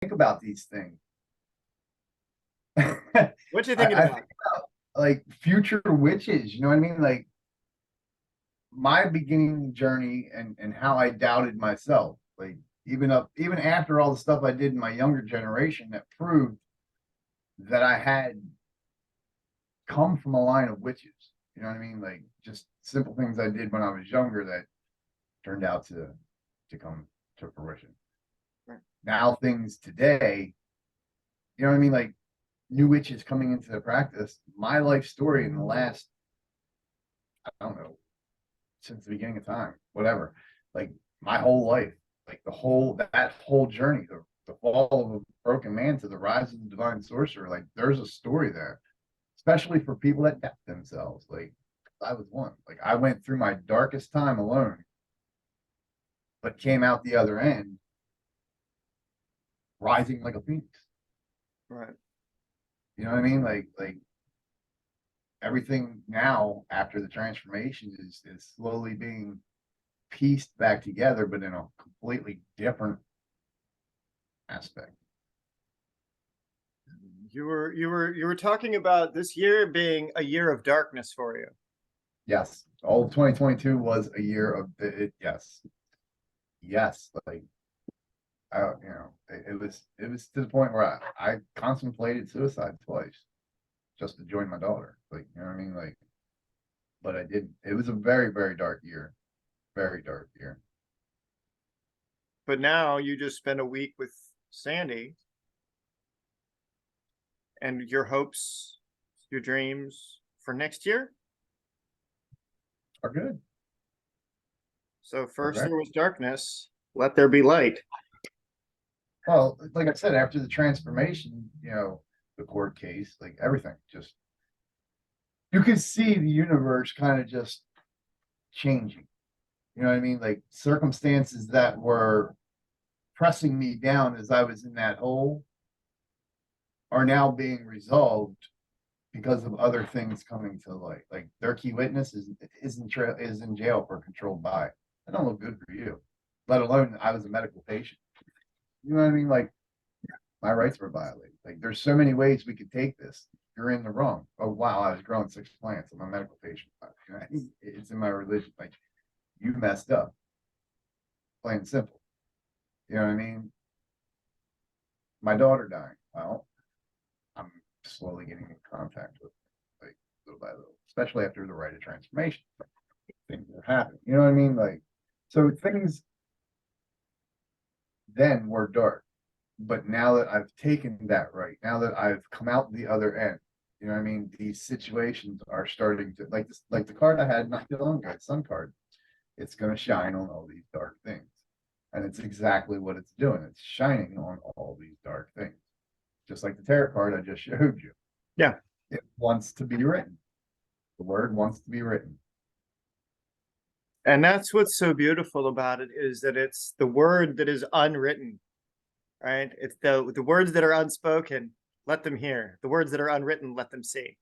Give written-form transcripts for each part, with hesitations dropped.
think about these things. What you thinking I about? think about like future witches, you know what I mean? Like my beginning journey and how I doubted myself. Like even after all the stuff I did in my younger generation that proved that I had come from a line of witches. You know what I mean? Like just simple things I did when I was younger that turned out to come to fruition. Right. Now things today, you know what I mean? Like new witches coming into the practice. My life story in the last, I don't know, since the beginning of time, whatever. Like my whole life, like that whole journey, the fall of a broken man to the rise of the divine sorcerer. Like there's a story there, especially for people that doubt themselves. Like I was one. Like I went through my darkest time alone, but came out the other end rising like a phoenix. Right. You know what I mean? Like everything now after the transformation is slowly being pieced back together, but in a completely different aspect. You were talking about this year being a year of darkness for you. Yes, all of 2022 was a year of it. Yes, yes, like it was to the point where I contemplated suicide twice just to join my daughter. Like, you know what I mean? Like, but I didn't. It was a very, very dark year. Very dark year. But now you just spent a week with Sandy, and your hopes, your dreams for next year. Are good. So Are first very there was darkness, let there be light. well. Like I said, after the transformation, the court case, like everything, just you could see the universe kind of just changing. You know what I mean? Like circumstances that were pressing me down as I was in that hole are now being resolved because of other things coming to light. Like their key witness is in jail for controlled buy. That don't look good for you. Let alone I was a medical patient. You know what I mean? Like my rights were violated. Like there's so many ways we could take this. You're in the wrong. Oh wow, I was growing 6 plants. I'm a medical patient. It's in my religion. Like you messed up. Plain and simple. You know what I mean? My daughter dying. Well, I'm slowly getting in contact with like little by little, especially after the rite of transformation. Things are happening. You know what I mean? Like so things then were dark. But now that I've taken that right, now that I've come out the other end, you know what I mean? These situations are starting to like the card I had not too long ago, Sun card. It's gonna shine on all these dark things. And it's exactly what it's doing. It's shining on all these dark things. Just like the tarot card I just showed you. Yeah. It wants to be written. The word wants to be written. And that's what's so beautiful about it is that it's the word that is unwritten, right? It's the words that are unspoken, let them hear. The words that are unwritten, let them see.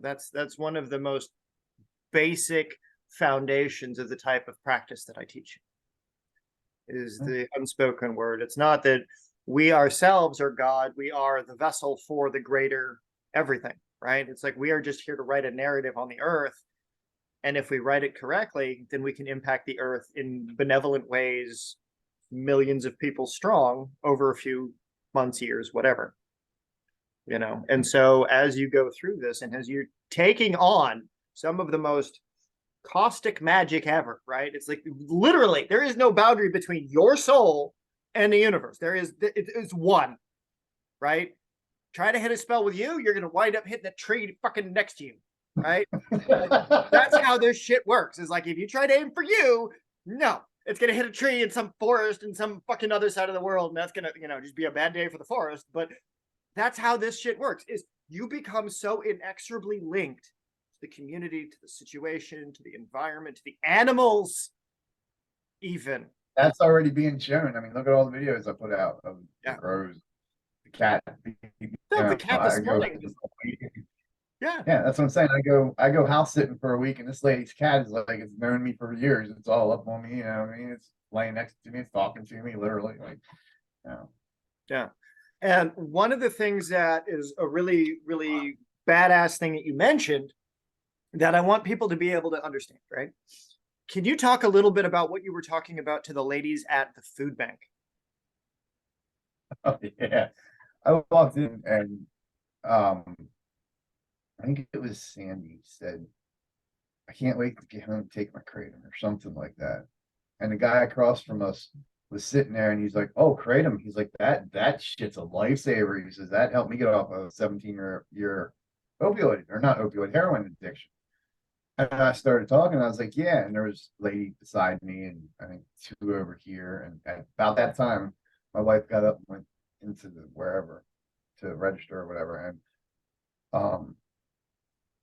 That's one of the most basic foundations of the type of practice that I teach is the unspoken word. It's not that we ourselves are God, we are the vessel for the greater everything, right? It's like we are just here to write a narrative on the earth. And if we write it correctly, then we can impact the earth in benevolent ways, millions of people strong over a few months, years, whatever. And so as you go through this and as you're taking on some of the most caustic magic ever, right? It's like literally there is no boundary between your soul and the universe. It's one, right? Try to hit a spell with you, you're gonna wind up hitting a tree fucking next to you, right? That's how this shit works. Is like if you try to aim for you, no, it's gonna hit a tree in some forest in some fucking other side of the world, and that's gonna just be a bad day for the forest. But that's how this shit works. Is you become so inexorably linked to the community, to the situation, to the environment, to the animals, even. That's already being shown. I mean, look at all the videos I put out of the Yeah. crows, the cat. No, the cat I this go morning. Yeah. yeah, that's what I'm saying. I go house sitting for a week, and this lady's cat is like it's known me for years. It's all up on me. You know what I mean? It's laying next to me, it's talking to me, literally. Like, Yeah. And one of the things that is a really, really badass thing that you mentioned that I want people to be able to understand, right? Can you talk a little bit about what you were talking about to the ladies at the food bank? Oh, yeah. I walked in and um I think it was Sandy said, I can't wait to get home and take my kratom or something like that. And the guy across from us was sitting there and he's like, oh, kratom. He's like, that shit's a lifesaver. He says, that helped me get off a 17-year opioid or not opioid, heroin addiction. And I started talking. I was like, yeah. And there was a lady beside me and I think two over here. And at about that time, my wife got up and went into the wherever to register or whatever. And um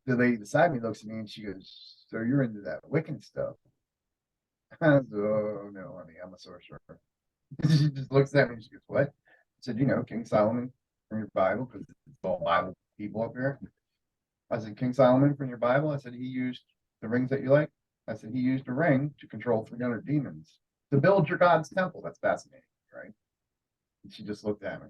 the lady beside me looks at me and she goes, so you're into that Wiccan stuff? I said, oh no, honey, I'm a sorcerer. She just looks at me and she goes, what? I said, you know, King Solomon from your Bible, because it's all Bible people up here. I said, King Solomon from your Bible. I said, he used the rings that you like. I said, he used a ring to control 300 demons to build your God's temple. That's fascinating, right? And she just looked at me.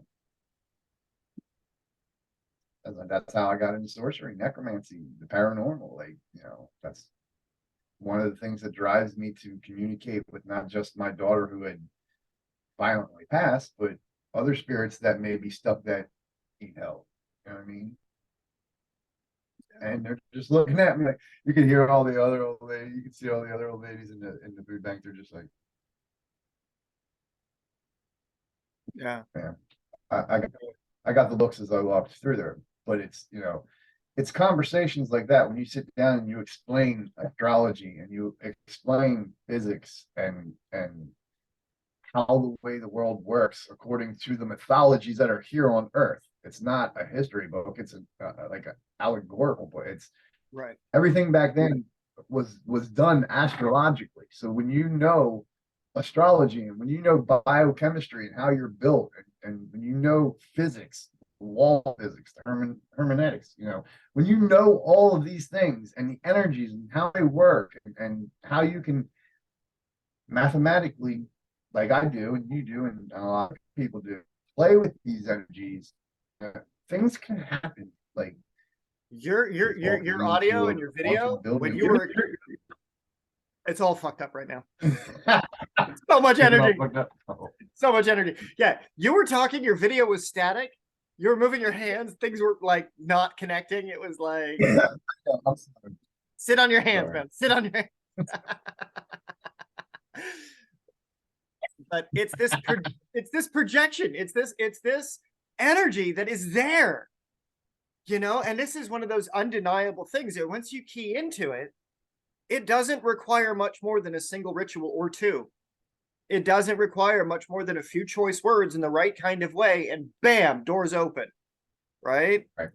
I was like, that's how I got into sorcery, necromancy, the paranormal. Like, you know, that's one of the things that drives me to communicate with not just my daughter who had violently passed, but other spirits that may be stuck that need help. You know what I mean? And they're just looking at me like you can hear all the other old ladies, you can see all the other old ladies in the food bank. They're just like, Yeah. man, I got I got the looks as I walked through there. But it's you know, it's conversations like that when you sit down and you explain astrology and you explain physics and how the way the world works according to the mythologies that are here on Earth. It's not a history book. It's like an allegorical book. It's Right. everything back then was done astrologically. So when you know astrology and when you know biochemistry and how you're built and when you know physics, wall physics, hermeneutics, you know, when you know all of these things and the energies and how they work and how you can mathematically, like I do and you do and a lot of people do, play with these energies, things can happen. Like Your walking audio into and your a haunted video when building. you were it's all fucked up right now. So much energy. So much energy. Yeah, you were talking, your video was static. You were moving your hands, things were like not connecting. It was like sit on your hands, Sorry. man. Sit on your hands. But it's this projection. It's this energy that is there. You know, and this is one of those undeniable things that once you key into it, it doesn't require much more than a single ritual or two. It doesn't require much more than a few choice words in the right kind of way, and bam, doors open, right? Right.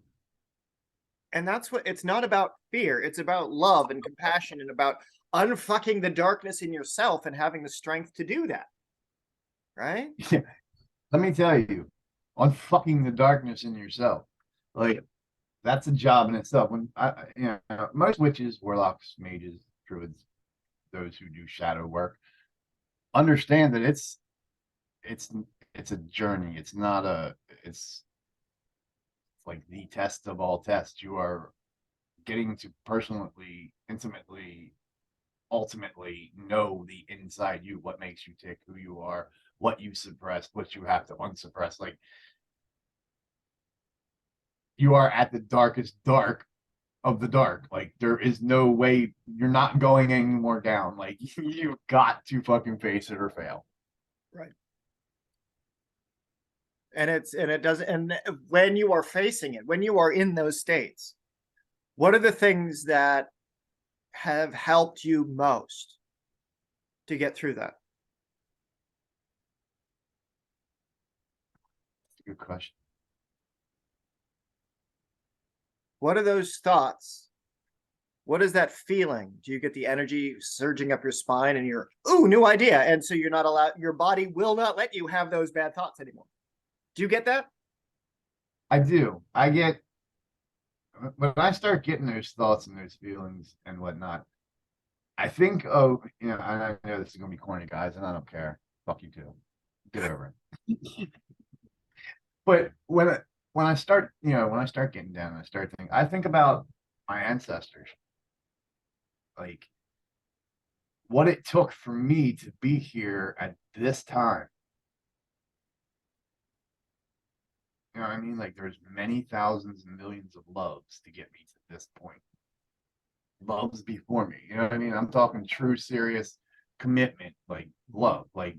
And that's what it's not about fear. It's about love and compassion and about unfucking the darkness in yourself and having the strength to do that, right? Yeah. Let me tell you, unfucking the darkness in yourself, like that's a job in itself. When you know, most witches, warlocks, mages, druids, those who do shadow work, understand that it's it's a journey. It's not a it's like the test of all tests. You are getting to personally, intimately, ultimately know the inside you, what makes you tick, who you are, what you suppress, what you have to unsuppress. Like you are at the darkest dark of the dark. Like there is no way you're not going any more down. Like you've got to fucking face it or fail. Right. And it doesn't, and when you are facing it, when you are in those states, what are the things that have helped you most to get through that? Good question. What are those thoughts? What is that feeling? Do you get the energy surging up your spine and you're, ooh, new idea? And so you're not allowed, your body will not let you have those bad thoughts anymore. Do you get that? I do. I get when I start getting those thoughts and those feelings and whatnot, I think of, you know, I know this is gonna be corny, guys, and I don't care. Fuck you too. Get over it. But when I start, when I start getting down, I start thinking, I think about my ancestors, like what it took for me to be here at this time. You know what I mean? Like there's many thousands and millions of loves to get me to this point. Loves before me. You know what I mean? I'm talking true, serious commitment, like love, like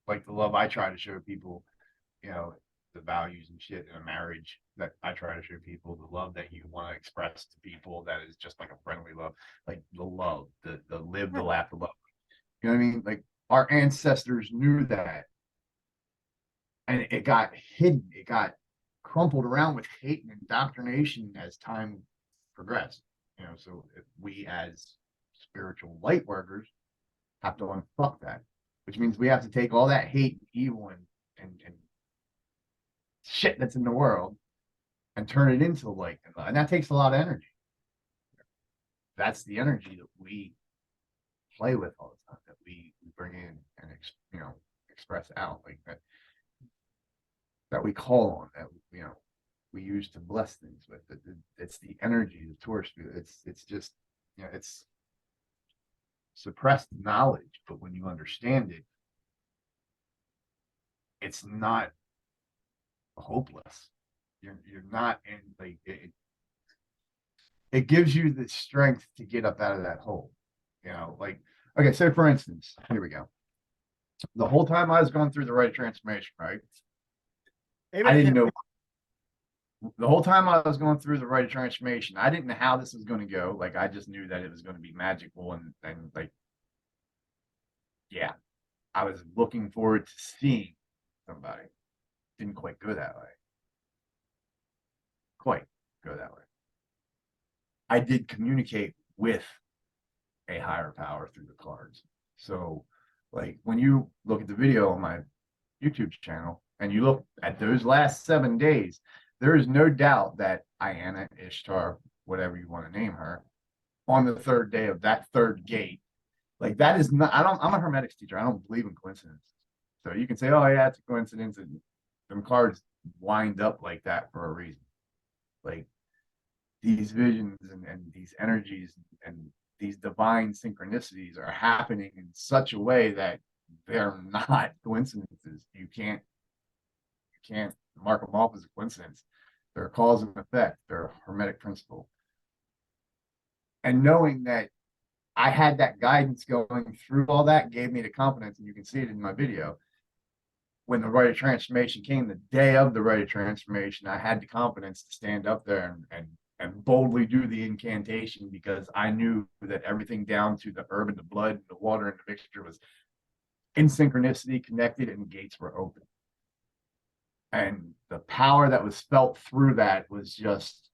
the love I try to show people, you know, the values and shit in a marriage that I try to show people, the love that you want to express to people that is just like a friendly love, like the love, the live, the laugh, the love. You know what I mean? Like our ancestors knew that, and it got hidden, it got crumpled around with hate and indoctrination as time progressed. So if we as spiritual light workers have to unfuck that, which means we have to take all that hate and evil and shit that's in the world and turn it into light and love. And that takes a lot of energy. That's the energy that we play with all the time, that we bring in and express out, like that we call on, that we use to bless things with. It's the energy, the torch. It's just it's suppressed knowledge, but when you understand it, it's not hopeless. You're not in, like it gives you the strength to get up out of that hole. Like, okay, so for instance, here we go. The whole time I was going through the rite of transformation, right? I didn't know. The whole time I was going through the rite of transformation, I didn't know how this was going to go. Like, I just knew that it was going to be magical, and like, yeah, I was looking forward to seeing somebody. Didn't quite go that way. Quite go that way. I did communicate with a higher power through the cards. So, like, when you look at the video on my YouTube channel and you look at those last 7 days, there is no doubt that Iana, Ishtar, whatever you want to name her, on the third day of that third gate, like that is not, I'm a Hermetics teacher. I don't believe in coincidences. So you can say, oh yeah, it's a coincidence, and them cards wind up like that for a reason. Like these visions and these energies and these divine synchronicities are happening in such a way that they're not coincidences. You can't mark them off as a coincidence. They're cause and effect. They're a hermetic principle. And knowing that I had that guidance going through all that gave me the confidence, and you can see it in my video. When the rite of transformation came, the day of the rite of transformation, I had the confidence to stand up there and boldly do the incantation, because I knew that everything down to the herb and the blood and the water and the mixture was in synchronicity, connected, and gates were open. And the power that was felt through that was just,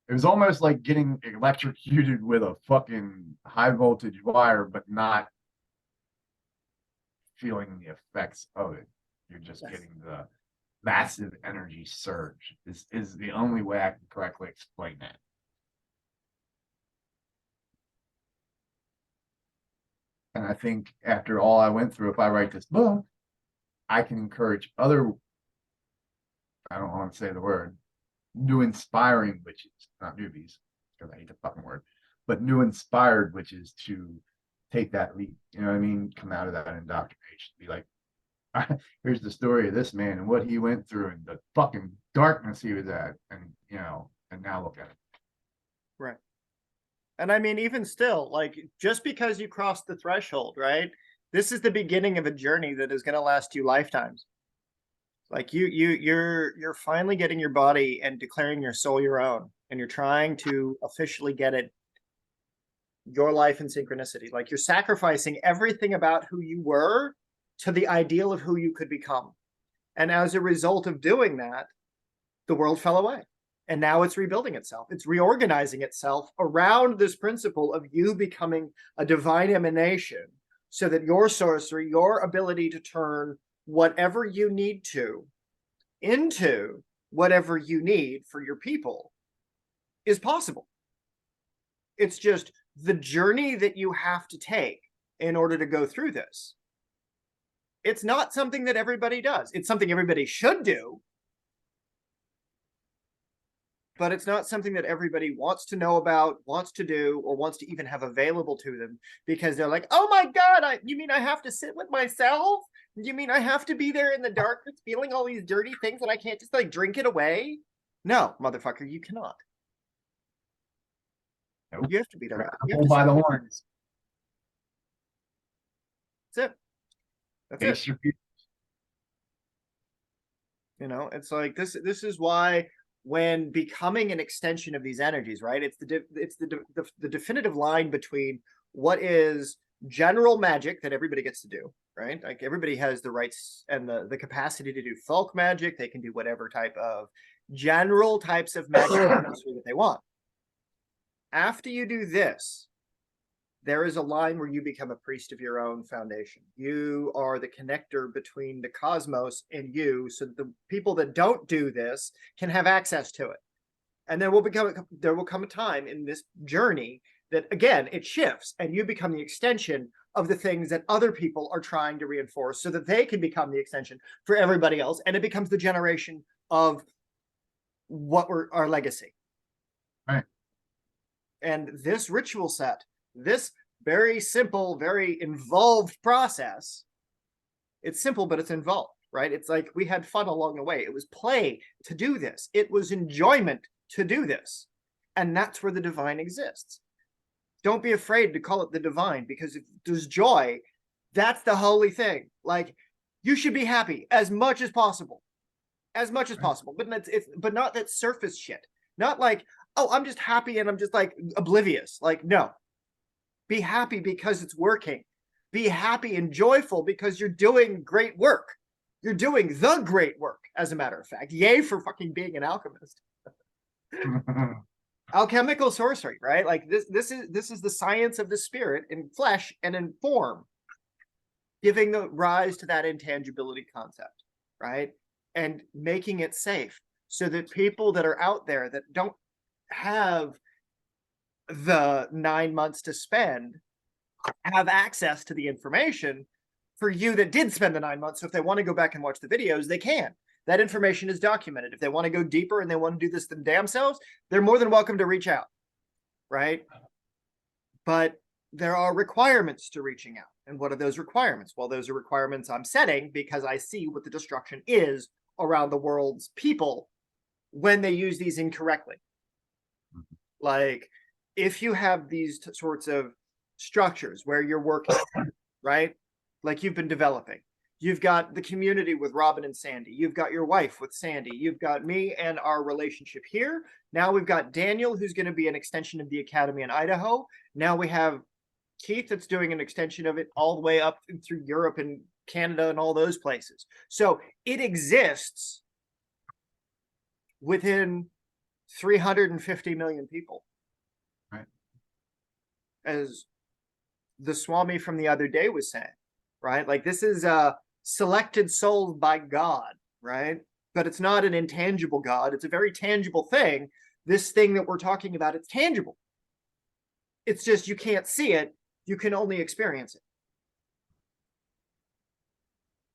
it was almost like getting electrocuted with a fucking high voltage wire, but not feeling the effects of it. You're just getting the massive energy surge. This is the only way I can correctly explain that. And I think after all I went through, if I write this book, I can encourage other, I don't want to say the word, new inspiring witches, not newbies, because I hate the fucking word, but new inspired witches to take that leap. You know what I mean? Come out of that indoctrination. Be like, here's the story of this man and what he went through and the fucking darkness he was at. And now look at it. Right. And I mean, even still, like, just because you crossed the threshold, right? This is the beginning of a journey that is going to last you lifetimes. Like you're finally getting your body and declaring your soul your own, and you're trying to officially get it your life in synchronicity. Like you're sacrificing everything about who you were to the ideal of who you could become. And as a result of doing that, the world fell away. And now it's rebuilding itself. It's reorganizing itself around this principle of you becoming a divine emanation, so that your sorcery, your ability to turn whatever you need to into whatever you need for your people is possible. It's just the journey that you have to take in order to go through this It's not something that everybody does. It's something everybody should do, but it's not something that everybody wants to know about, wants to do, or wants to even have available to them, because they're like, oh my God, you mean I have to sit with myself? You mean I have to be there in the darkness feeling all these dirty things and I can't just like drink it away? No, motherfucker, you cannot. Nope. You have to be there. Hold by the horns. That's it. That's Face it. your fears. You know, it's like this is why, when becoming an extension of these energies, right? It's the definitive line between what is general magic that everybody gets to do, right? Like everybody has the rights and the capacity to do folk magic. They can do whatever type of general types of magic that they want. After you do this, there is a line where you become a priest of your own foundation. You are the connector between the cosmos and you, so that the people that don't do this can have access to it. And there will come a time in this journey that, again, it shifts and you become the extension of the things that other people are trying to reinforce, so that they can become the extension for everybody else. And it becomes the generation of what our legacy. Right. And this ritual set, this very simple, very involved process, it's simple, but it's involved, right? It's like we had fun along the way. It was play to do this. It was enjoyment to do this. And that's where the divine exists. Don't be afraid to call it the divine, because if there's joy, that's the holy thing. Like, you should be happy as much as possible. As much as possible. But not that surface shit. Not like, oh, I'm just happy and I'm just like oblivious. Like, no. Be happy because it's working. Be happy and joyful because you're doing great work. You're doing the great work, as a matter of fact. Yay for fucking being an alchemist. Alchemical sorcery, right? Like this is the science of the spirit in flesh and in form, giving the rise to that intangibility concept, right? And making it safe, so that people that are out there that don't have the 9 months to spend have access to the information for you that did spend the 9 months. So if they want to go back and watch the videos, they can. That information is documented. If they want to go deeper and they want to do this them damn selves, they're more than welcome to reach out, right? But there are requirements to reaching out. And what are those requirements? Well, those are requirements I'm setting because I see what the destruction is around the world's people when they use these incorrectly. Like, if you have these sorts of structures where you're working, right? Like you've been developing. You've got the community with Robin and Sandy. You've got your wife with Sandy. You've got me and our relationship here. Now we've got Daniel, who's going to be an extension of the Academy in Idaho. Now we have Keith that's doing an extension of it all the way up through Europe and Canada and all those places. So it exists within 350 million people. Right. As the Swami from the other day was saying, right? Like, this is selected souls by God, right? But it's not an intangible God. It's a very tangible thing. This thing that we're talking about, it's tangible. It's just you can't see it. You can only experience it.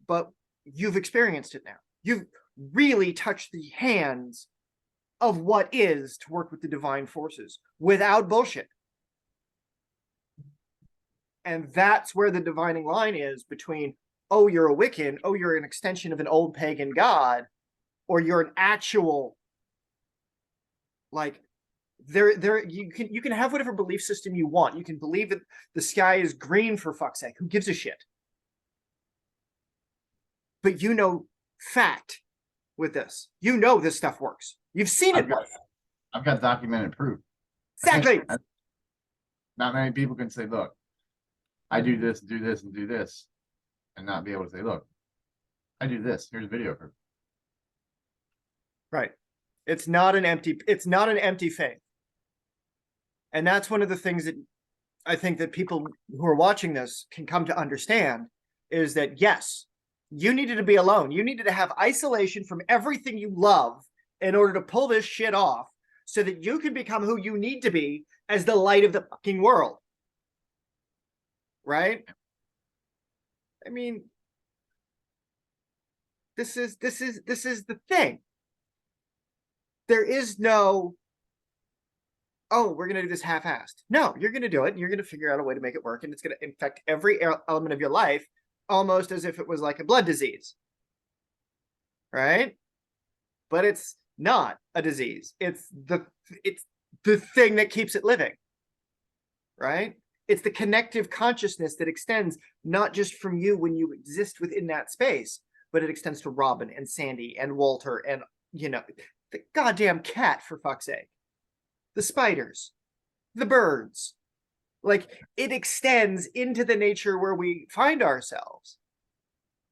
But you've experienced it now. You've really touched the hands of what is to work with the divine forces without bullshit. And that's where the divining line is between, oh, you're a Wiccan, oh, you're an extension of an old pagan god, or you're an actual, like, you can have whatever belief system you want. You can believe that the sky is green, for fuck's sake. Who gives a shit? But you know fact with this. You know this stuff works. You've seen it. I've got documented proof. Exactly. Not many people can say, look, I do this, and do this, and not be able to say, look, I do this. Here's a video proof. Right. It's not an empty faith. And that's one of the things that I think that people who are watching this can come to understand, is that, yes, you needed to be alone. You needed to have isolation from everything you love in order to pull this shit off, so that you can become who you need to be as the light of the fucking world. Right? I mean, This is the thing. There is no, oh, we're going to do this half-assed. No, you're going to do it, and you're going to figure out a way to make it work, and it's going to infect every element of your life, almost as if it was like a blood disease, right? But it's not a disease. It's the thing that keeps it living, right? It's the connective consciousness that extends not just from you when you exist within that space, but it extends to Robin and Sandy and Walter and, you know, the goddamn cat, for fuck's sake, the spiders, the birds. Like, it extends into the nature where we find ourselves,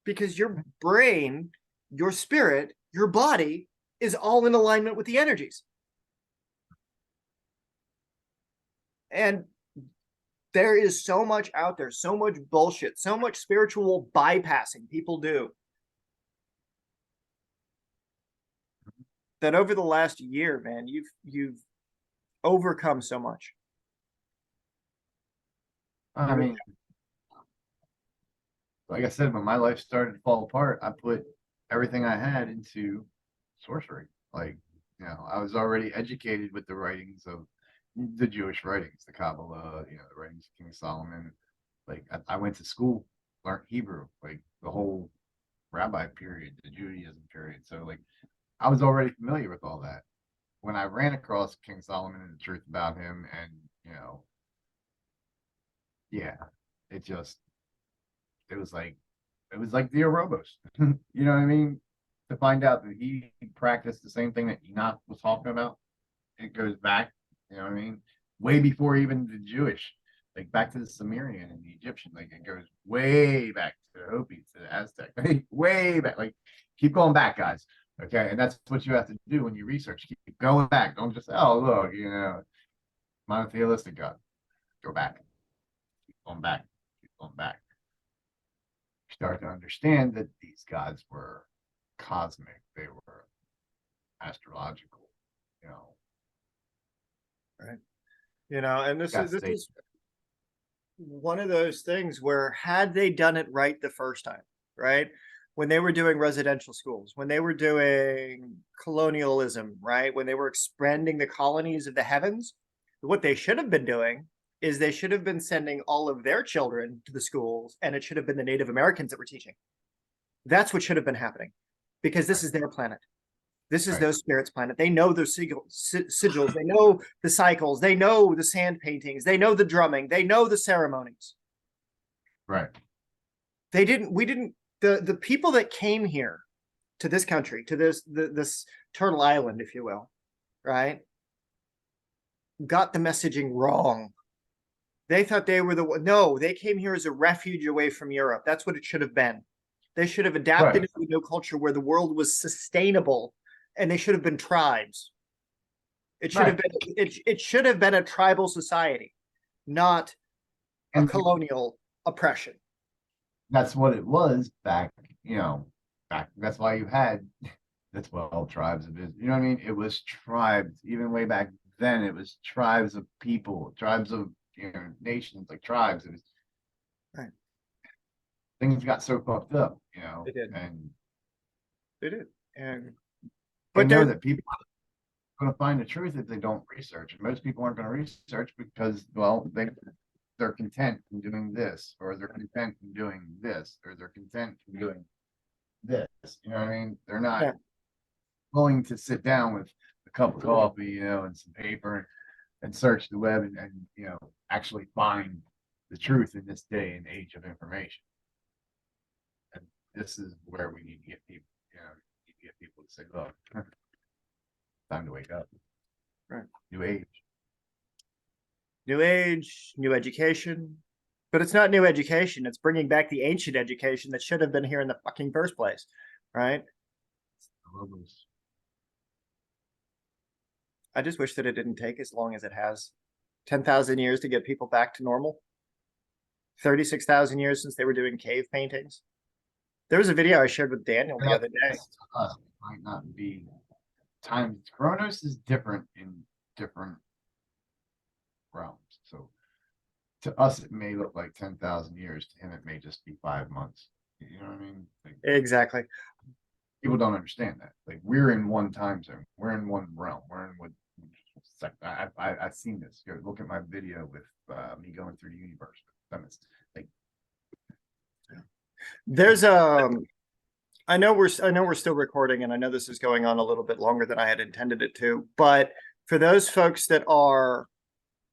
because your brain, your spirit, your body is all in alignment with the energies. And there is so much out there, so much bullshit, so much spiritual bypassing people do, that over the last year, man, you've overcome so much. I mean, like I said, when my life started to fall apart, I put everything I had into sorcery. Like, you know, I was already educated with the writings of the Jewish writings, the Kabbalah, you know, the writings of King Solomon. Like, I went to school, learned Hebrew, like the whole rabbi period, the Judaism period. So, like, I was already familiar with all that. When I ran across King Solomon and the truth about him, and, you know, yeah, it just, it was like, it was like the Orobos. You know what I mean? To find out that he practiced the same thing that Enoch was talking about, it goes back, you know what I mean? Way before even the Jewish, like back to the Sumerian and the Egyptian, like it goes way back to the Hopi, to the Aztec, like way back. Like, keep going back, guys. Okay, and that's what you have to do when you research. Keep going back. Don't just say, oh, look, you know, monotheistic God. Go back. Keep going back. Keep going back. Start to understand that these gods were cosmic. They were astrological. You know, Right. You know, and this got is state. one of those things where, had they done it right the first time, right? When they were doing residential schools, when they were doing colonialism, right? When they were expanding the colonies of the heavens, what they should have been doing is they should have been sending all of their children to the schools, and it should have been the Native Americans that were teaching. That's what should have been happening, because this is their planet. This is Right. those spirits' planet. They know those sigils. They know the cycles. They know the sand paintings. They know the drumming. They know the ceremonies. Right. They didn't. We didn't. The people that came here to this country, to this Turtle Island, if you will, right, got the messaging wrong. They thought they were the one. No, they came here as a refuge away from Europe. That's what it should have been. They should have adapted Right. into a new culture where the world was sustainable, and they should have been tribes. It should have Right. been it should have been a tribal society, not a And colonial oppression. that's what it was back, you know, back. That's why you had the 12 tribes of Israel. You know what I mean? It was tribes, even way back then. It was tribes of people, tribes of, you know, nations, like tribes. It was, Right. things got so fucked up, you know, They did. and They did. And they but know there that people are going to find the truth if they don't research. And most people aren't going to research because, well, they're content in doing this, or they're content in doing this, or they're content in doing this. You know what I mean? They're not yeah, willing to sit down with a cup of coffee, you know, and some paper, and search the web, and, you know, actually find the truth in this day and age of information. And this is where we need to get people, you know, need to get people to say, look, time to wake up. right. New age. New age, new education. But it's not new education. It's bringing back the ancient education that should have been here in the fucking first place, right? I just wish that it didn't take as long as it has. 10,000 years to get people back to normal. 36,000 years since they were doing cave paintings. There was a video I shared with Daniel the other day. Might not be time. Chronos is different in different realms. So to us, it may look like 10,000 years. To him, it may just be 5 months. You know what I mean? Like, Exactly. People don't understand that. Like we're in one time zone. We're in one realm. We're in what I've seen this. Go look at my video with me going through the universe. Like There's I know we're still recording, and I know this is going on a little bit longer than I had intended it to, but for those folks that are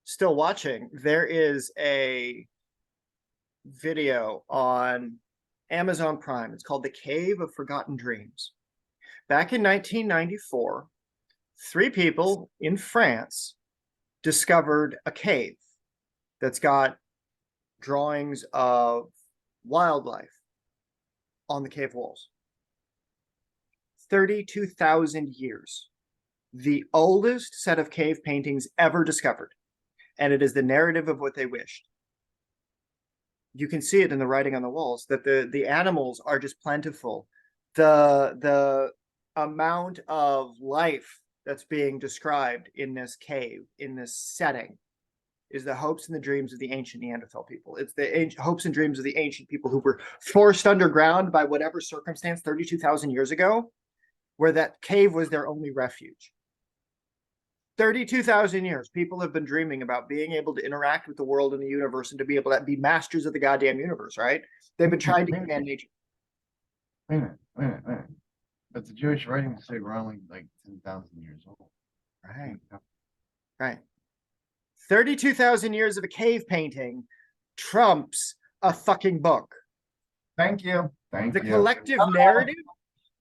still watching, there is a video on Amazon Prime. It's called The Cave of Forgotten Dreams. Back in 1994, 3 people in France discovered a cave that's got drawings of wildlife on the cave walls. 32,000 years. The oldest set of cave paintings ever discovered. And it is the narrative of what they wished. You can see it in the writing on the walls that the animals are just plentiful. The amount of life that's being described in this cave, in this setting, is the hopes and the dreams of the ancient Neanderthal people. It's the hopes and dreams of the ancient people who were forced underground by whatever circumstance 32,000 years ago, where that cave was their only refuge. 32,000 years, people have been dreaming about being able to interact with the world and the universe and to be able to be masters of the goddamn universe, right? They've been trying to command nature. Wait a minute. But the Jewish writings say we're only like 10,000 years old. Right. Right. 32,000 years of a cave painting trumps a fucking book. Thank you. Thank The you. collective narrative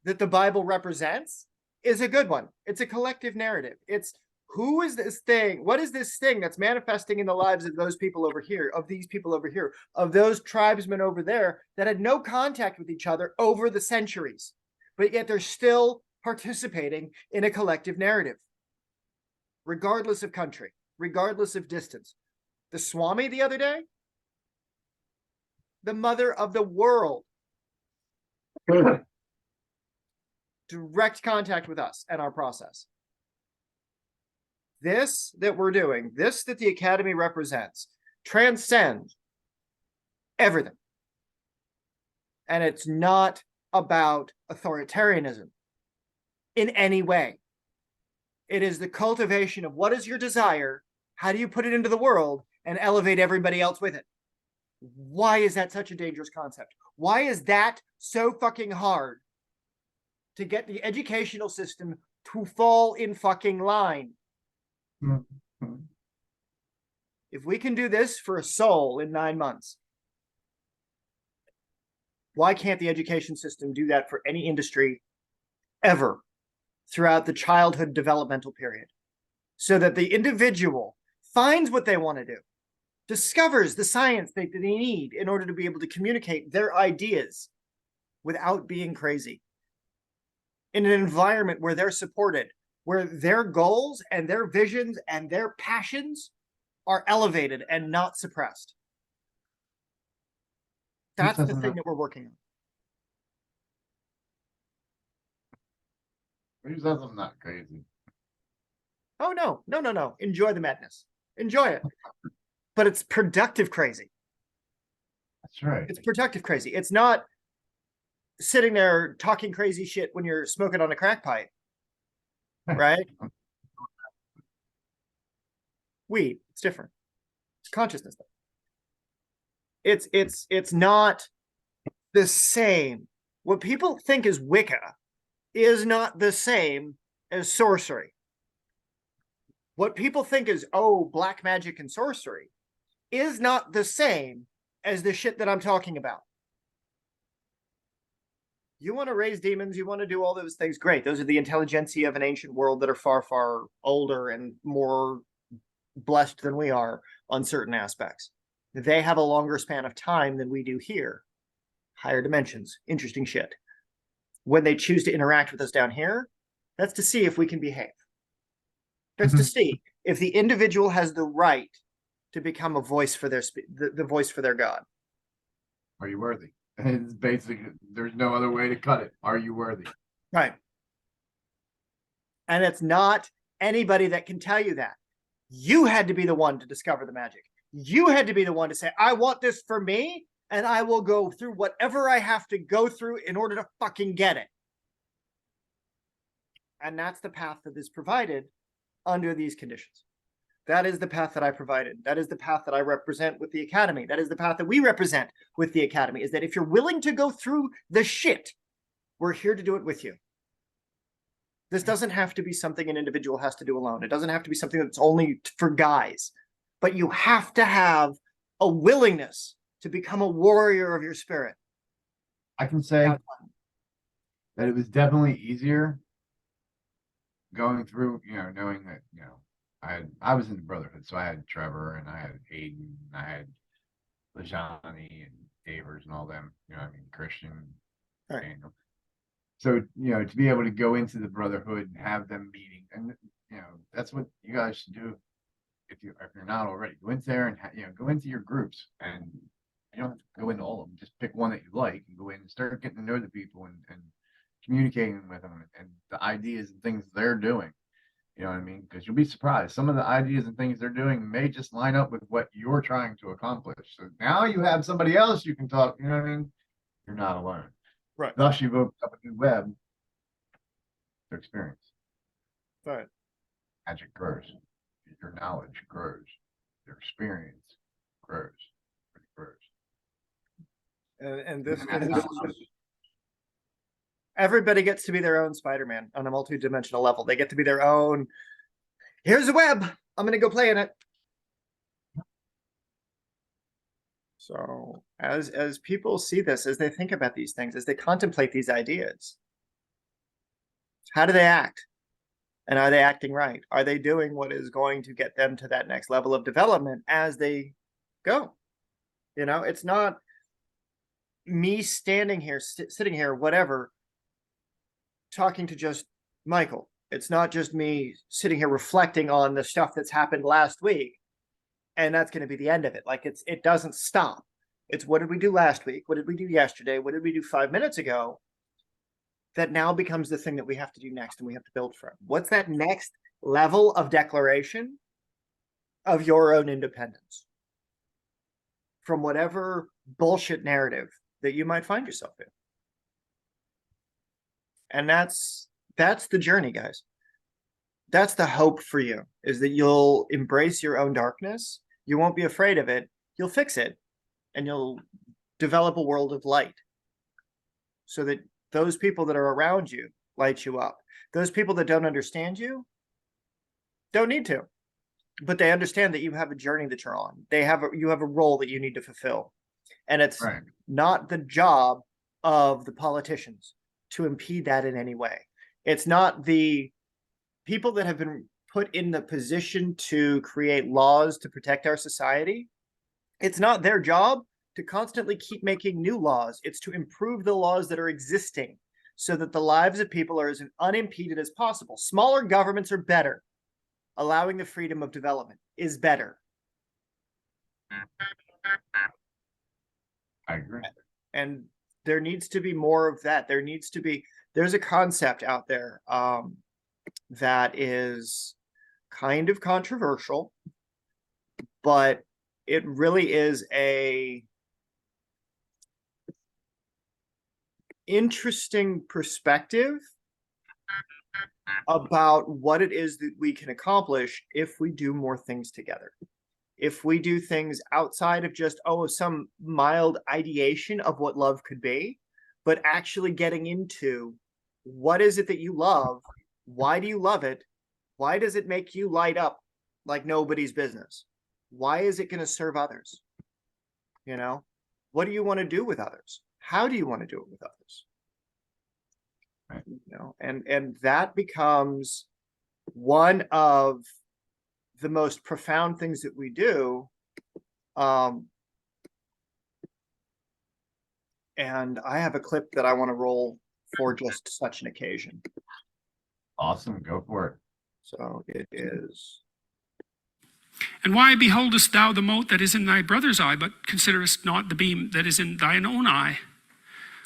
that the Bible represents is a good one. It's a collective narrative. It's who is this thing? What is this thing that's manifesting in the lives of those people over here, of these people over here, of those tribesmen over there that had no contact with each other over the centuries, but yet they're still participating in a collective narrative, regardless of country, regardless of distance. The Swami the other day, the mother of the world, direct contact with us and our process. This that we're doing, this that the Academy represents, transcends everything. And it's not about authoritarianism in any way. It is the cultivation of what is your desire, how do you put it into the world, and elevate everybody else with it. Why is that such a dangerous concept? Why is that so fucking hard to get the educational system to fall in fucking line? If we can do this for a soul in 9 months, why can't the education system do that for any industry ever throughout the childhood developmental period? So that the individual finds what they want to do, discovers the science they need in order to be able to communicate their ideas without being crazy, in an environment where they're supported, where their goals and their visions and their passions are elevated and not suppressed. That's the thing that we're working on. Who says I'm not crazy? Oh, no. Enjoy the madness. Enjoy it. But it's productive crazy. That's right. It's productive crazy. It's not sitting there talking crazy shit when you're smoking on a crack pipe. Right? Weed, it's different. It's consciousness. It's not the same. What people think is Wicca is not the same as sorcery. What people think is, oh, black magic and sorcery is not the same as the shit that I'm talking about. You want to raise demons, you want to do all those things, great. Those are the intelligentsia of an ancient world that are far, far older and more blessed than we are on certain aspects. They have a longer span of time than we do here. Higher dimensions, interesting shit. When they choose to interact with us down here, that's to see if we can behave. That's to see if the individual has the right to become a voice for their the voice for their God. Are you worthy? It's basically, there's no other way to cut it. Are you worthy? Right. And it's not anybody that can tell you that. You had to be the one to discover the magic. You had to be the one to say, I want this for me, and I will go through whatever I have to go through in order to fucking get it. And that's the path that is provided under these conditions. That is the path that I provided. That is the path that I represent with the Academy. That is the path that we represent with the Academy, is that if you're willing to go through the shit, we're here to do it with you. This doesn't have to be something an individual has to do alone. It doesn't have to be something that's only for guys, but you have to have a willingness to become a warrior of your spirit. I can say that it was definitely easier going through, knowing that, I was in the Brotherhood, so I had Trevor and I had Hayden, and I had Lajani and Davers and all them, Christian, right. Daniel. So, to be able to go into the Brotherhood and have them meeting, and that's what you guys should do if you're not already. Go in there and go into your groups, and you don't have to go into all of them. Just pick one that you like and go in and start getting to know the people and communicating with them and the ideas and things they're doing. You know what I mean? Because you'll be surprised. Some of the ideas and things they're doing may just line up with what you're trying to accomplish. So now you have somebody else you can talk. You know what I mean? You're not alone. Right. Thus, you've opened up a new web to experience. Right. Magic grows. Your knowledge grows. Your experience grows. It grows. And this everybody gets to be their own Spider-Man on a multi-dimensional level. They get to be their own. Here's a web. I'm going to go play in it. So as people see this, as they think about these things, as they contemplate these ideas, how do they act? And are they acting right? Are they doing what is going to get them to that next level of development as they go? It's not me standing here, sitting here, whatever, talking to just Michael. It's not just me sitting here reflecting on the stuff that's happened last week, and that's going to be the end of it. Like it doesn't stop. It's what did we do last week? What did we do yesterday? What did we do 5 minutes ago? That now becomes the thing that we have to do next and we have to build from. What's that next level of declaration of your own independence from whatever bullshit narrative that you might find yourself in? And that's the journey, guys. That's the hope for you, is that you'll embrace your own darkness. You won't be afraid of it. You'll fix it, and you'll develop a world of light so that those people that are around you light you up. Those people that don't understand you don't need to, but they understand that you have a journey that you're on. You have a role that you need to fulfill. And it's right. Not the job of the politicians to impede that in any way. It's not the people that have been put in the position to create laws to protect our society. It's not their job to constantly keep making new laws. It's to improve the laws that are existing so that the lives of people are as unimpeded as possible. Smaller governments are better. Allowing the freedom of development is better. I agree. And there needs to be more of that. There's a concept out there that is kind of controversial, but it really is a interesting perspective about what it is that we can accomplish if we do more things together. If we do things outside of just, some mild ideation of what love could be, but actually getting into what is it that you love? Why do you love it? Why does it make you light up like nobody's business? Why is it going to serve others? What do you want to do with others? How do you want to do it with others? Right. And that becomes one of the most profound things that we do. And I have a clip that I want to roll for just such an occasion. Awesome. Go for it. So it is. And why beholdest thou the mote that is in thy brother's eye, but considerest not the beam that is in thine own eye?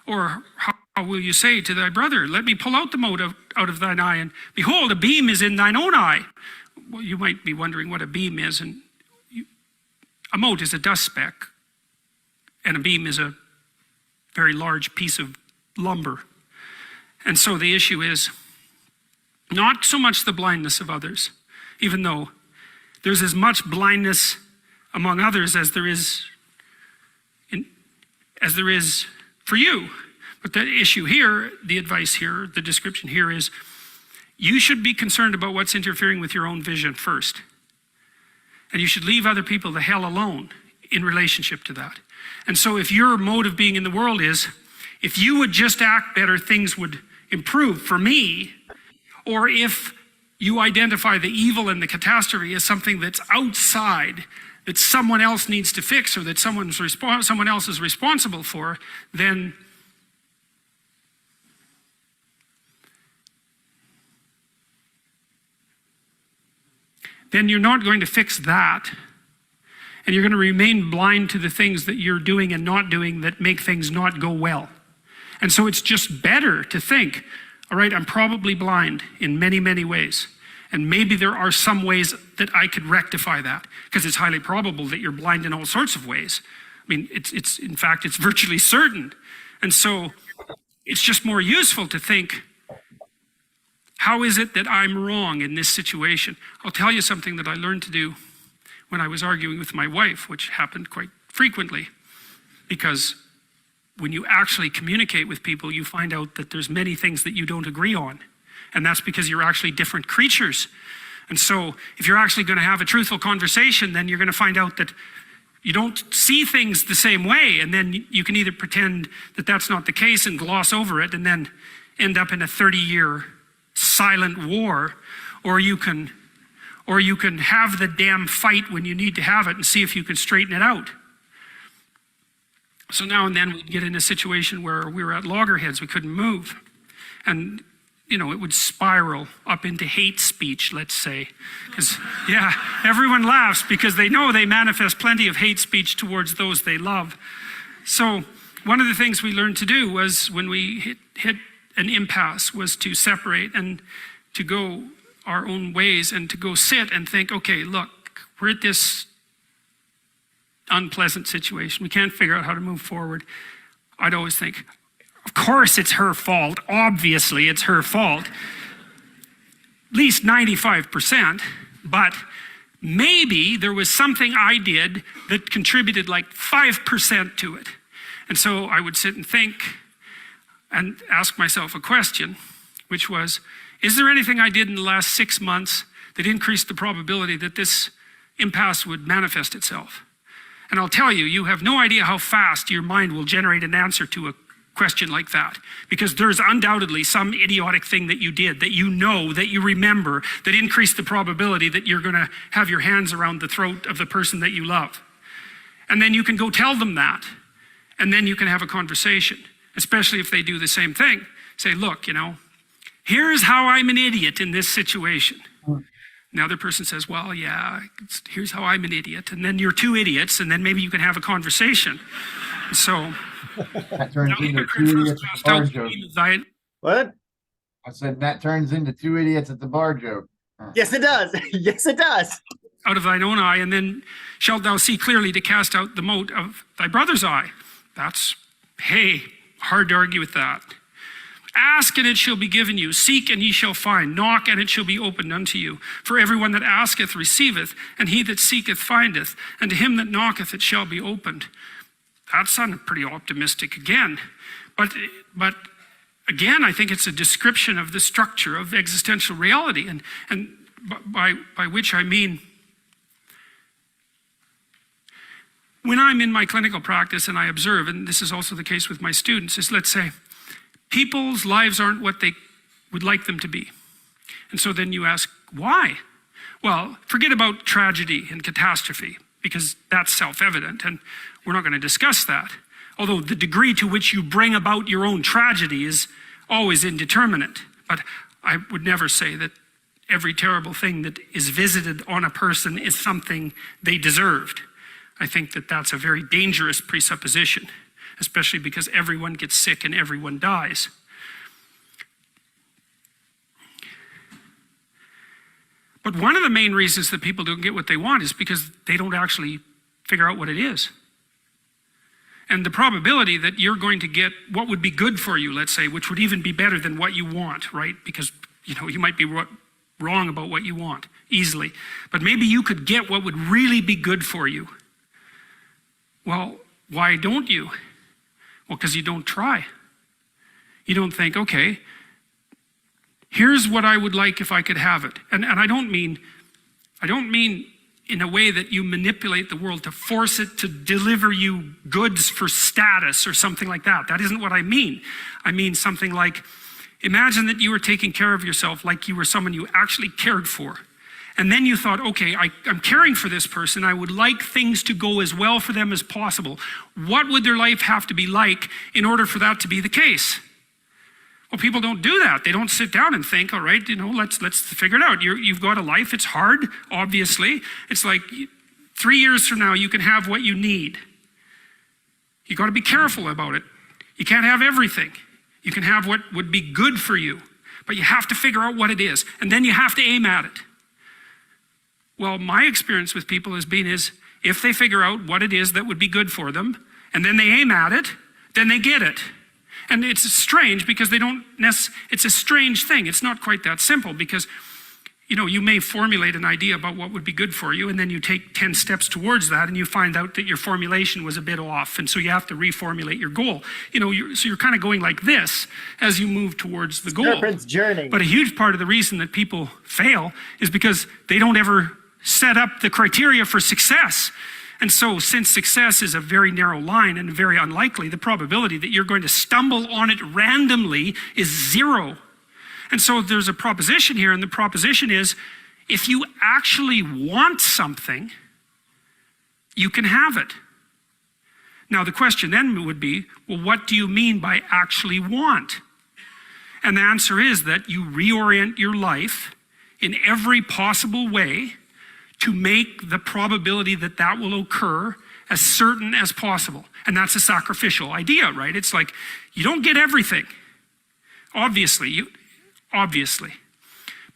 Or how will you say to thy brother, let me pull out the mote out of thine eye, and behold, a beam is in thine own eye? Well, you might be wondering what a beam is, and a mote is a dust speck, and a beam is a very large piece of lumber. And so the issue is, Not so much the blindness of others, even though there's as much blindness among others as there is for you. But the issue here, the advice here, the description here is you should be concerned about what's interfering with your own vision first. And you should leave other people the hell alone in relationship to that. And so if your mode of being in the world is, if you would just act better, things would improve for me, or if you identify the evil and the catastrophe as something that's outside, that someone else needs to fix, or that someone else is responsible for, then you're not going to fix that. And you're going to remain blind to the things that you're doing and not doing that make things not go well. And so it's just better to think, all right, I'm probably blind in many, many ways. And maybe there are some ways that I could rectify that, because it's highly probable that you're blind in all sorts of ways. I mean, in fact, it's virtually certain. And so it's just more useful to think, how is it that I'm wrong in this situation? I'll tell you something that I learned to do when I was arguing with my wife, which happened quite frequently, because when you actually communicate with people, you find out that there's many things that you don't agree on. And that's because you're actually different creatures. And so if you're actually going to have a truthful conversation, then you're going to find out that you don't see things the same way. And then you can either pretend that that's not the case and gloss over it and then end up in a 30-year silent war, or you can have the damn fight when you need to have it and see if you can straighten it out. So now and then we'd get in a situation where we were at loggerheads, we couldn't move. And, you know, it would spiral up into hate speech, let's say. Because, yeah, everyone laughs because they know they manifest plenty of hate speech towards those they love. So one of the things we learned to do was, when we hit an impasse, was to separate and to go our own ways and to go sit and think, okay, look, we're at this unpleasant situation. We can't figure out how to move forward. I'd always think, of course it's her fault. Obviously it's her fault. At least 95%. But maybe there was something I did that contributed like 5% to it. And so I would sit and think and ask myself a question, which was, is there anything I did in the last 6 months that increased the probability that this impasse would manifest itself? And I'll tell you, you have no idea how fast your mind will generate an answer to a question like that, because there's undoubtedly some idiotic thing that you did, that you know, that you remember, that increased the probability that you're going to have your hands around the throat of the person that you love. And then you can go tell them that, and then you can have a conversation, especially if they do the same thing. Say, look, you know, here's how I'm an idiot in this situation. The other person says, well, yeah, here's how I'm an idiot. And then you're two idiots, and then maybe you can have a conversation. So that turns into two idiots at the bar joke. What? I said that turns into two idiots at the bar joke. Yes, it does. Yes, it does. Out of thine own eye, and then shalt thou see clearly to cast out the mote of thy brother's eye. That's, hey, hard to argue with that. Ask and it shall be given you. Seek and ye shall find. Knock and it shall be opened unto you. For everyone that asketh receiveth, and he that seeketh findeth, and to him that knocketh it shall be opened. That sounded pretty optimistic again. But again, I think it's a description of the structure of existential reality, and by which I mean, when I'm in my clinical practice and I observe, and this is also the case with my students, is, let's say, people's lives aren't what they would like them to be. And so then you ask, why? Well, forget about tragedy and catastrophe, because that's self-evident, and we're not going to discuss that. Although the degree to which you bring about your own tragedy is always indeterminate. But I would never say that every terrible thing that is visited on a person is something they deserved. I think that that's a very dangerous presupposition, especially because everyone gets sick and everyone dies. But one of the main reasons that people don't get what they want is because they don't actually figure out what it is. And the probability that you're going to get what would be good for you, let's say, which would even be better than what you want, right? Because You know, you might be wrong about what you want easily, but maybe you could get what would really be good for you. Well, why don't you? Well, because you don't try. You don't think, okay, here's what I would like if I could have it. And I don't mean in a way that you manipulate the world to force it to deliver you goods for status or something like that. That isn't what I mean. I mean something like, imagine that you were taking care of yourself like you were someone you actually cared for. And then you thought, okay, I'm caring for this person. I would like things to go as well for them as possible. What would their life have to be like in order for that to be the case? Well, people don't do that. They don't sit down and think, all right, you know, let's figure it out. You've got a life. It's hard, obviously. It's like 3 years from now, you can have what you need. You got to be careful about it. You can't have everything. You can have what would be good for you, but you have to figure out what it is, and then you have to aim at it. Well, my experience with people has been is if they figure out what it is that would be good for them, and then they aim at it, then they get it. And it's strange because it's a strange thing. It's not quite that simple because, you know, you may formulate an idea about what would be good for you, and then you take 10 steps towards that, and you find out that your formulation was a bit off, and so you have to reformulate your goal. You know, so you're kind of going like this as you move towards the goal. Serpent's journey. But a huge part of the reason that people fail is because they don't ever set up the criteria for success. And so since success is a very narrow line and very unlikely, the probability that you're going to stumble on it randomly is 0. And so there's a proposition here, and the proposition is, if you actually want something, you can have it. Now the question then would be, well, what do you mean by actually want? And the answer is that you reorient your life in every possible way to make the probability that that will occur as certain as possible. And that's a sacrificial idea, right? It's like, you don't get everything. Obviously.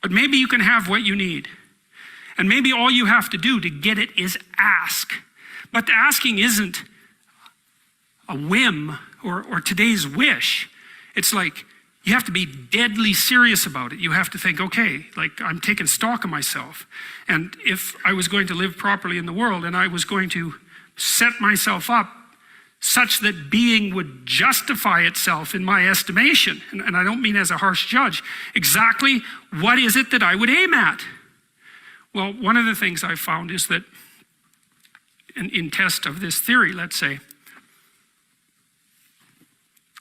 But maybe you can have what you need. And maybe all you have to do to get it is ask. But the asking isn't a whim or today's wish. It's like, you have to be deadly serious about it. You have to think, okay, like I'm taking stock of myself. And if I was going to live properly in the world and I was going to set myself up such that being would justify itself in my estimation, and I don't mean as a harsh judge, exactly what is it that I would aim at? Well, one of the things I've found is that in test of this theory, let's say,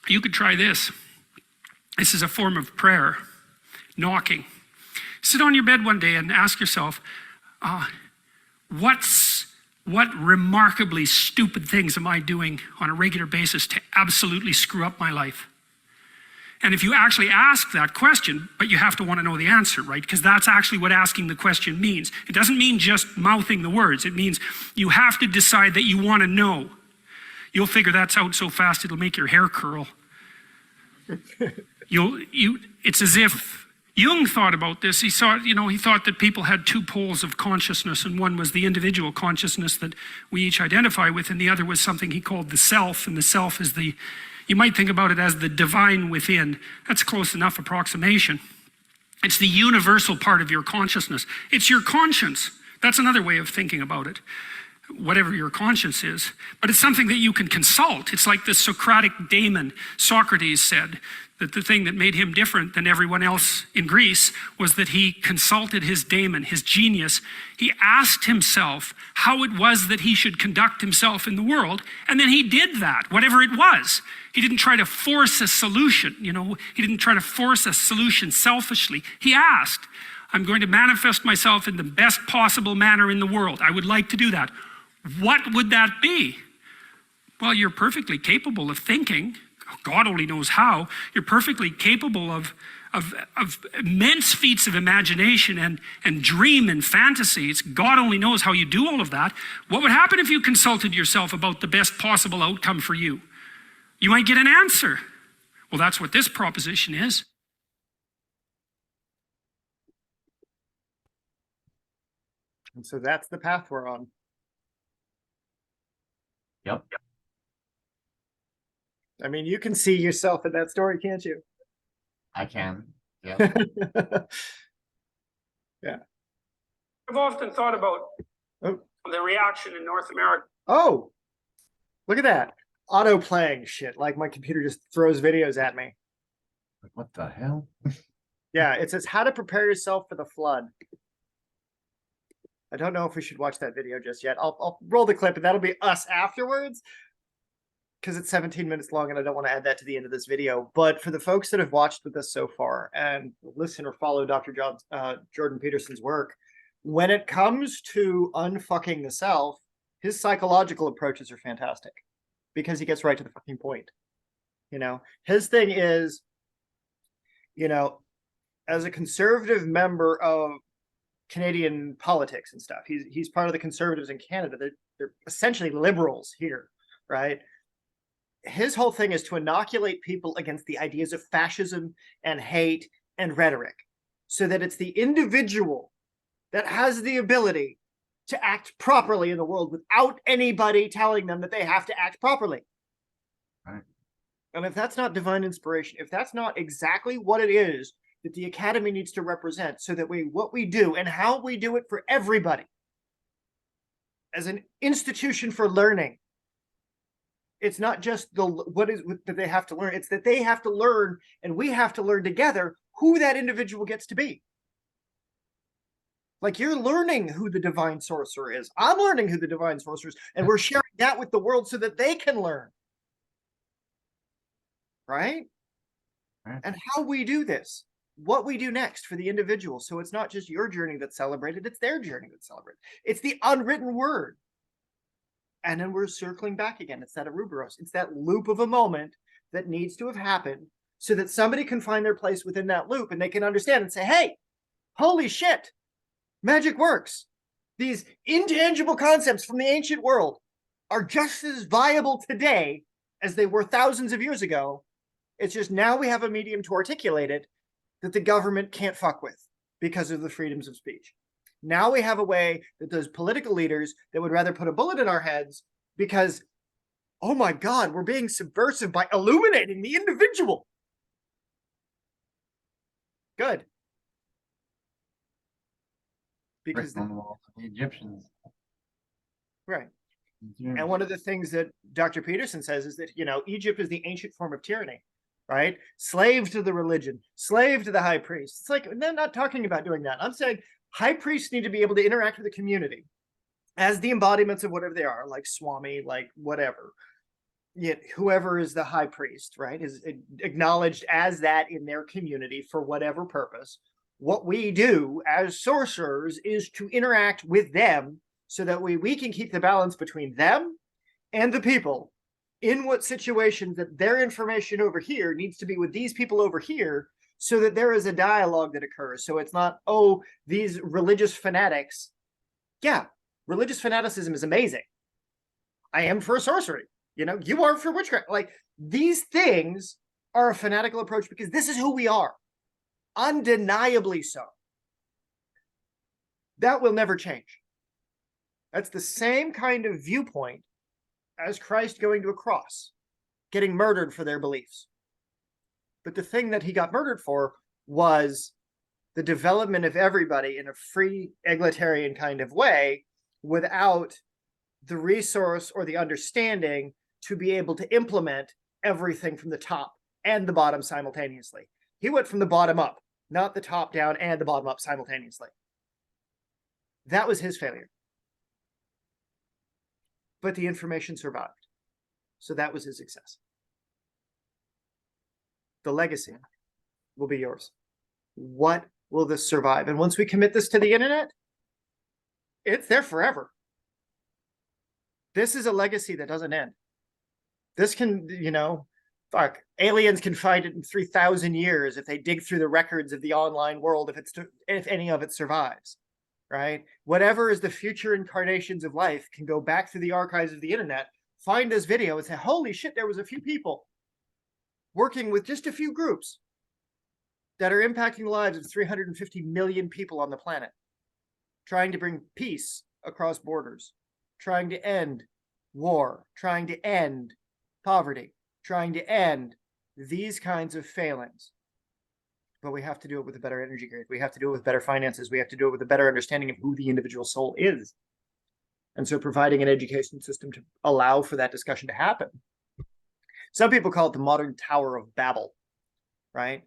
you could try this. This is a form of prayer, knocking. Sit on your bed one day and ask yourself, what remarkably stupid things am I doing on a regular basis to absolutely screw up my life? And if you actually ask that question, but you have to want to know the answer, right? Because that's actually what asking the question means. It doesn't mean just mouthing the words. It means you have to decide that you want to know. You'll figure that's out so fast it'll make your hair curl. It's as if Jung thought about this. He thought that people had 2 poles of consciousness, and one was the individual consciousness that we each identify with, and the other was something he called the self, and the self is you might think about it as the divine within. That's close enough approximation. It's the universal part of your consciousness. It's your conscience. That's another way of thinking about it, whatever your conscience is. But it's something that you can consult. It's like the Socratic daemon. Socrates said that the thing that made him different than everyone else in Greece was that he consulted his daemon, his genius. He asked himself how it was that he should conduct himself in the world, and then he did that, whatever it was. He didn't try to force a solution, he didn't try to force a solution selfishly. He asked, I'm going to manifest myself in the best possible manner in the world. I would like to do that. What would that be? Well, you're perfectly capable of thinking. God only knows how. You're perfectly capable of immense feats of imagination and dream and fantasy. It's God only knows how you do all of that. What would happen if you consulted yourself about the best possible outcome for you? You might get an answer. Well, that's what this proposition is. And so that's the path we're on. Yep. I mean, you can see yourself in that story, can't you? I can. Yeah. I've often thought about Oh. the reaction in North America. Oh, look at that. Auto playing shit. Like my computer just throws videos at me. Like, what the hell? Yeah, it says how to prepare yourself for the flood. I don't know if we should watch that video just yet. I'll roll the clip and that'll be us afterwards because it's 17 minutes long and I don't want to add that to the end of this video. But for the folks that have watched with us so far and listen or follow Dr. Jordan Peterson's work, when it comes to unfucking the self, his psychological approaches are fantastic because he gets right to the fucking point. You know, his thing is, you know, as a conservative member of Canadian politics and stuff, he's part of the conservatives in Canada. They're essentially liberals here, right? His whole thing is to inoculate people against the ideas of fascism and hate and rhetoric so that it's the individual that has the ability to act properly in the world without anybody telling them that they have to act properly. Right. And if that's not divine inspiration, if that's not exactly what it is that the academy needs to represent, so that what we do and how we do it for everybody as an institution for learning, it's not just what that they have to learn, it's that they have to learn and we have to learn together who that individual gets to be. Like, you're learning who the divine sorcerer is. I'm learning who the divine sorcerer is, and we're sharing that with the world so that they can learn. Right? And how we do this, what we do next for the individual. So it's not just your journey that's celebrated, it's their journey that's celebrated. It's the unwritten word. And then we're circling back again. It's that Ouroboros. It's that loop of a moment that needs to have happened so that somebody can find their place within that loop and they can understand and say, hey, holy shit, magic works. These intangible concepts from the ancient world are just as viable today as they were thousands of years ago. It's just now we have a medium to articulate it that the government can't fuck with because of the freedoms of speech. Now we have a way that those political leaders that would rather put a bullet in our heads because, oh my God, we're being subversive by illuminating the individual. Good. Because the Egyptians. Right. And one of the things that Dr. Peterson says is that, you know, Egypt is the ancient form of tyranny, right? Slave to the religion, slave to the high priest. It's like, they're not talking about doing that. I'm saying high priests need to be able to interact with the community as the embodiments of whatever they are, like Swami, like whatever. Yet whoever is the high priest, right, is acknowledged as that in their community for whatever purpose. What we do as sorcerers is to interact with them so that we can keep the balance between them and the people in what situations that their information over here needs to be with these people over here so that there is a dialogue that occurs. So it's not, oh, these religious fanatics. Yeah, religious fanaticism is amazing. I am for sorcery. You know, you are for witchcraft. Like, these things are a fanatical approach because this is who we are. Undeniably so. That will never change. That's the same kind of viewpoint as Christ going to a cross, getting murdered for their beliefs. But the thing that he got murdered for was the development of everybody in a free, egalitarian kind of way without the resource or the understanding to be able to implement everything from the top and the bottom simultaneously. He went from the bottom up, not the top down and the bottom up simultaneously. That was his failure. But the information survived. So that was his success. The legacy will be yours. What will this survive? And once we commit this to the internet, it's there forever. This is a legacy that doesn't end. This can, you know, fuck, aliens can find it in 3,000 years if they dig through the records of the online world, if any of it survives, right? Whatever is the future incarnations of life can go back through the archives of the internet, find this video and say, holy shit, there was a few people working with just a few groups that are impacting the lives of 350 million people on the planet, trying to bring peace across borders, trying to end war, trying to end poverty, trying to end these kinds of failings. but we have to do it with a better energy grid. We have to do it with better finances. We have to do it with a better understanding of who the individual soul is. And so providing an education system to allow for that discussion to happen. Some people call it the modern Tower of Babel, right?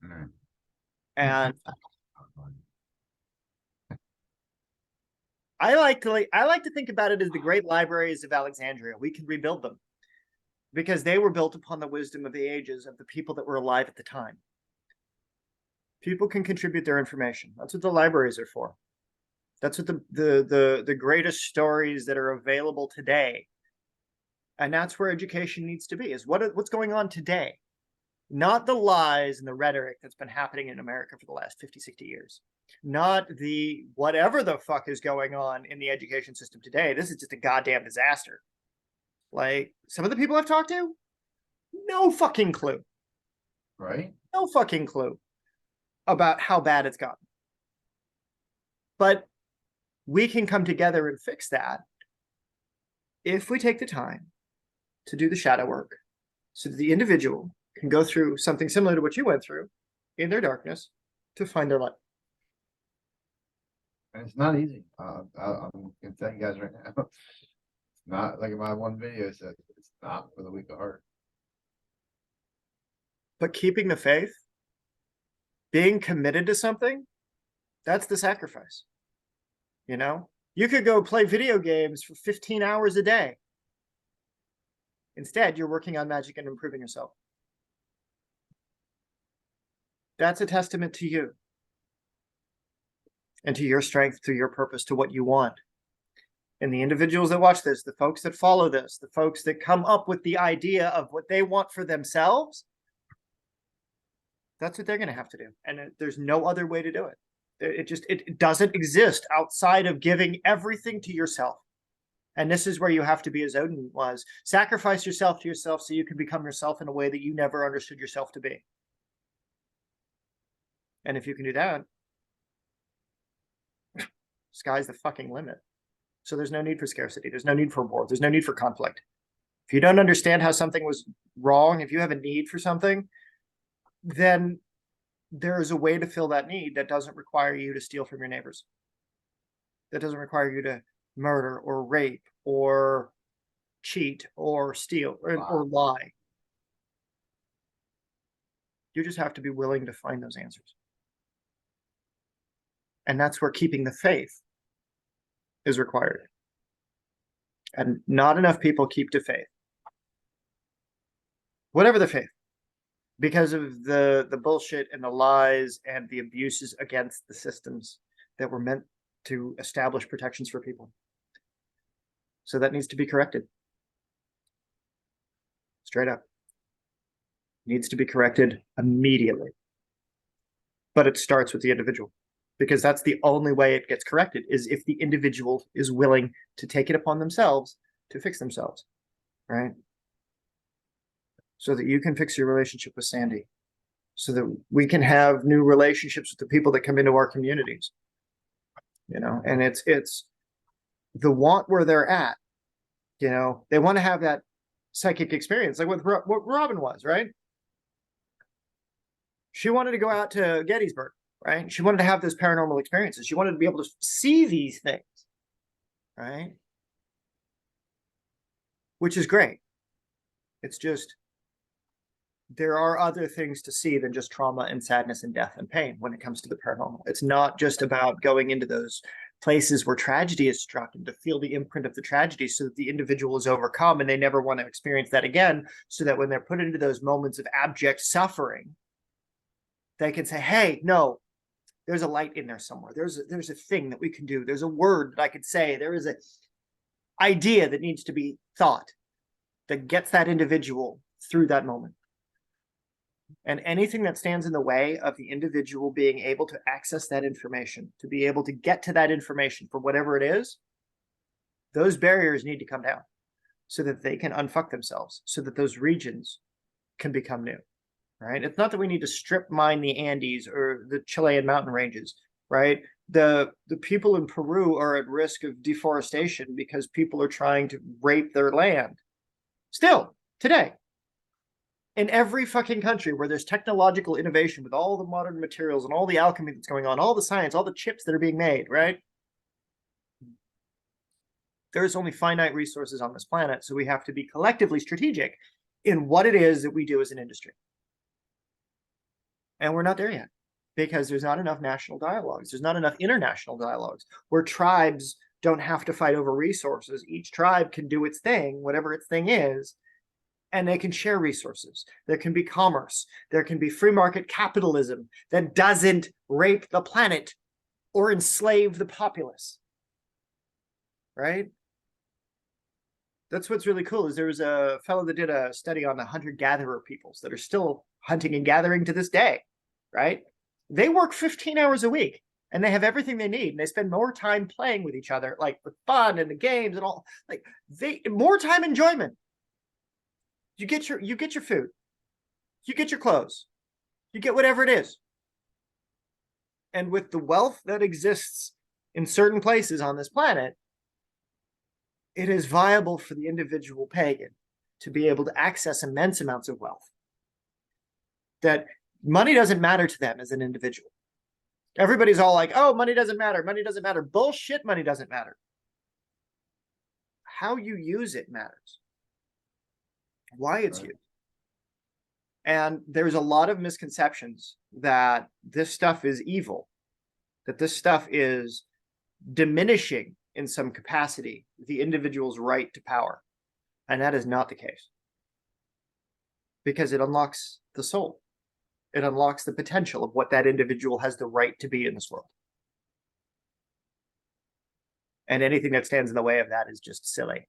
Mm. And I like to think about it as the great libraries of Alexandria. We can rebuild them because they were built upon the wisdom of the ages of the people that were alive at the time. People can contribute their information. That's what the libraries are for. That's what the greatest stories that are available today. And that's where education needs to be, is what's going on today. Not the lies and the rhetoric that's been happening in America for the last 50, 60 years. Not the whatever the fuck is going on in the education system today. This is just a goddamn disaster. Like, some of the people I've talked to, no fucking clue. Right? No fucking clue about how bad it's gotten. But we can come together and fix that if we take the time to do the shadow work so that the individual can go through something similar to what you went through in their darkness to find their light. And it's not easy. I'm gonna tell you guys right now. It's not like my one video said, it's not for the weak of heart. But keeping the faith, being committed to something, that's the sacrifice. You know, you could go play video games for 15 hours a day. Instead, you're working on magic and improving yourself. That's a testament to you and to your strength, to your purpose, to what you want. And the individuals that watch this, the folks that follow this, the folks that come up with the idea of what they want for themselves, that's what they're going to have to do. And there's no other way to do it. It doesn't exist outside of giving everything to yourself. And this is where you have to be, as Odin was. Sacrifice yourself to yourself so you can become yourself in a way that you never understood yourself to be. And if you can do that, sky's the fucking limit. So there's no need for scarcity. There's no need for war. There's no need for conflict. If you don't understand how something was wrong, if you have a need for something, then there is a way to fill that need that doesn't require you to steal from your neighbors. That doesn't require you to murder or rape or cheat or steal or lie. You just have to be willing to find those answers. And that's where keeping the faith is required. And not enough people keep to faith. Whatever the faith. Because of the bullshit and the lies and the abuses against the systems that were meant to establish protections for people. So that needs to be corrected. Straight up. Needs to be corrected immediately. But it starts with the individual. Because that's the only way it gets corrected, is if the individual is willing to take it upon themselves to fix themselves, right? So that you can fix your relationship with Sandy, so that we can have new relationships with the people that come into our communities, you know. And it's the want where they're at, you know. They want to have that psychic experience, like what Robin was, right? She wanted to go out to Gettysburg. Right? She wanted to have those paranormal experiences. She wanted to be able to see these things, right? Which is great. It's just, there are other things to see than just trauma and sadness and death and pain when it comes to the paranormal. It's not just about going into those places where tragedy is struck and to feel the imprint of the tragedy so that the individual is overcome and they never want to experience that again, so that when they're put into those moments of abject suffering, they can say, hey, no, there's a light in there somewhere. There's a thing that we can do. There's a word that I could say. There is an idea that needs to be thought that gets that individual through that moment. And anything that stands in the way of the individual being able to access that information, to be able to get to that information for whatever it is, those barriers need to come down so that they can unfuck themselves, so that those regions can become new. Right? It's not that we need to strip mine the Andes or the Chilean mountain ranges, right? The people in Peru are at risk of deforestation because people are trying to rape their land. Still, today. In every fucking country where there's technological innovation with all the modern materials and all the alchemy that's going on, all the science, all the chips that are being made, right? There's only finite resources on this planet, so we have to be collectively strategic in what it is that we do as an industry. And we're not there yet because there's not enough national dialogues. There's not enough international dialogues where tribes don't have to fight over resources. Each tribe can do its thing, whatever its thing is, and they can share resources. There can be commerce. There can be free market capitalism that doesn't rape the planet or enslave the populace, right? That's what's really cool is there was a fellow that did a study on the hunter-gatherer peoples that are still hunting and gathering to this day, right? They work 15 hours a week and they have everything they need. And they spend more time playing with each other, like with fun and the games and all, like more time enjoyment. You get your food, you get your clothes, you get whatever it is. And with the wealth that exists in certain places on this planet, it is viable for the individual pagan to be able to access immense amounts of wealth. That money doesn't matter to them as an individual. Everybody's all like, oh, money doesn't matter. Money doesn't matter. Bullshit, money doesn't matter. How you use it matters. Why it's used. And there's a lot of misconceptions that this stuff is evil, that this stuff is diminishing in some capacity the individual's right to power. And that is not the case. Because it unlocks the soul. It unlocks the potential of what that individual has the right to be in this world. And anything that stands in the way of that is just silly.